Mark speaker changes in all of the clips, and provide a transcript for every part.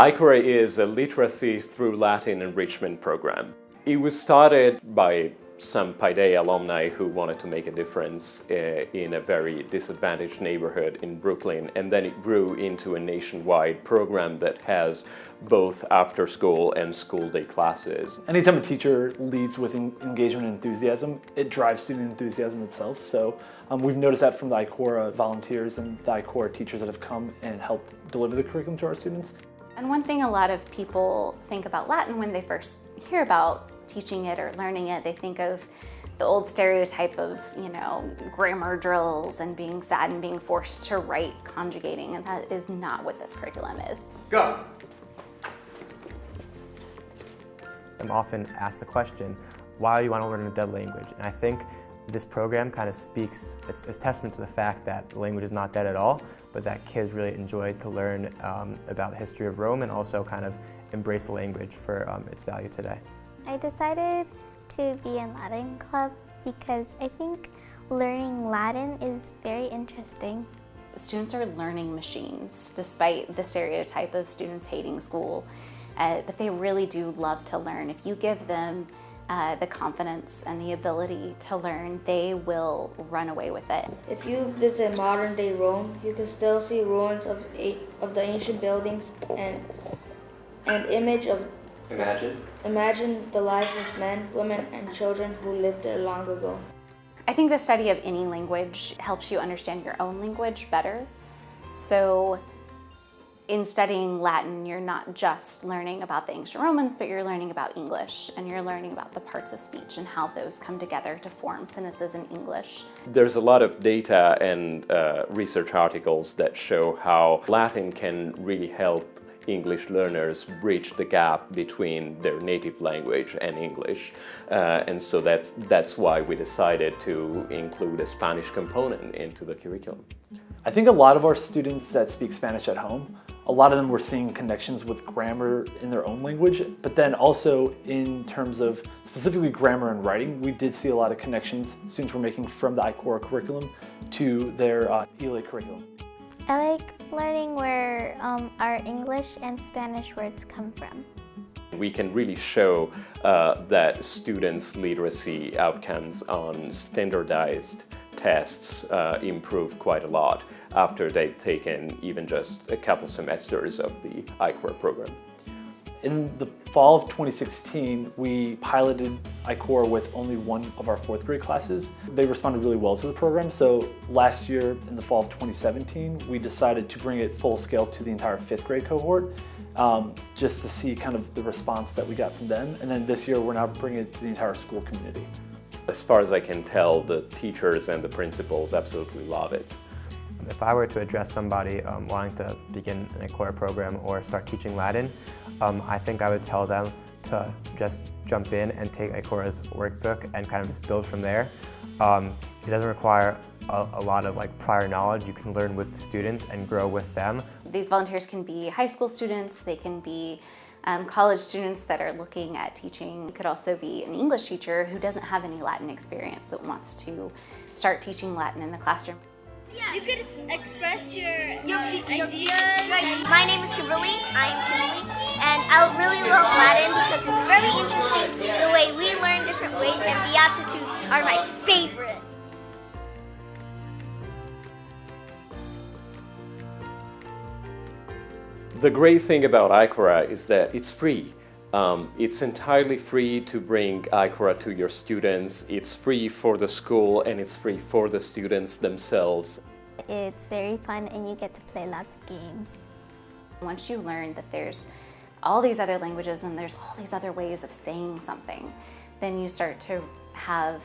Speaker 1: Aequora is a literacy through Latin enrichment program. It was started by some Paideia alumni who wanted to make a difference in a very disadvantaged neighborhood in Brooklyn, and then it grew into a nationwide program that has both after school and school day classes.
Speaker 2: Anytime a teacher leads with engagement and enthusiasm, it drives student enthusiasm itself. So we've noticed that from the Aequora volunteers and the Aequora teachers that have come and helped deliver the curriculum to our students.
Speaker 3: And one thing a lot of people think about Latin when they first hear about teaching it or learning it, they think of the old stereotype of, grammar drills and being sad and being forced to write conjugating, and that is not what this curriculum is.
Speaker 4: Go!
Speaker 5: I'm often asked the question, why do you want to learn a dead language? And I think this program kind of speaks, it's testament to the fact that the language is not dead at all, but that kids really enjoyed to learn about the history of Rome and also kind of embrace the language for its value today.
Speaker 6: I decided to be in Latin club because I think learning Latin is very interesting.
Speaker 3: Students are learning machines, despite the stereotype of students hating school, but they really do love to learn. If you give them the confidence and the ability to learn, they will run away with it.
Speaker 7: If you visit modern-day Rome, you can still see ruins of the ancient buildings and image of Imagine the lives of men, women, and children who lived there long ago.
Speaker 3: I think the study of any language helps you understand your own language better. So in studying Latin, you're not just learning about the ancient Romans, but you're learning about English, and you're learning about the parts of speech and how those come together to form sentences in English.
Speaker 1: There's a lot of data and research articles that show how Latin can really help English learners bridge the gap between their native language and English. And so that's why we decided to include a Spanish component into the curriculum.
Speaker 2: I think a lot of our students that speak Spanish at home, a lot of them were seeing connections with grammar in their own language, but then also in terms of specifically grammar and writing, we did see a lot of connections students were making from the Aequora curriculum to their ELA curriculum.
Speaker 6: I like learning where our English and Spanish words come from.
Speaker 1: We can really show that students' literacy outcomes on standardized tests improve quite a lot after they've taken even just a couple semesters of the Aequora program.
Speaker 2: In the fall of 2016, we piloted Aequora with only one of our 4th grade classes. They responded really well to the program, so last year in the fall of 2017, we decided to bring it full scale to the entire 5th grade cohort, just to see kind of the response that we got from them. And then this year, we're now bringing it to the entire school community.
Speaker 1: As far as I can tell, the teachers and the principals absolutely love it.
Speaker 5: If I were to address somebody wanting to begin an Aequora program or start teaching Latin, I think I would tell them to just jump in and take Aequora's workbook and kind of just build from there. It doesn't require a lot of prior knowledge. You can learn with the students and grow with them.
Speaker 3: These volunteers can be high school students, they can be college students that are looking at teaching. It could also be an English teacher who doesn't have any Latin experience that wants to start teaching Latin in the classroom.
Speaker 8: You could express your ideas.
Speaker 9: My name is Kimberly. I'm Kimberly, and I really love Latin because it's very interesting the way we learn different ways, and Beatitudes are my favorite.
Speaker 1: The great thing about Aequora is that it's free. It's entirely free to bring Aequora to your students. It's free for the school and it's free for the students themselves.
Speaker 6: It's very fun and you get to play lots of games.
Speaker 3: Once you learn that there's all these other languages and there's all these other ways of saying something, then you start to have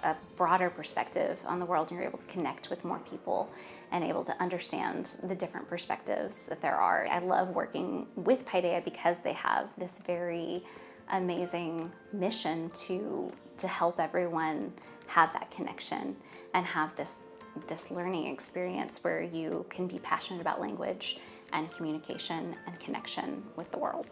Speaker 3: a broader perspective on the world, and you're able to connect with more people and able to understand the different perspectives that there are. I love working with Paideia because they have this very amazing mission to help everyone have that connection and have this learning experience where you can be passionate about language and communication and connection with the world.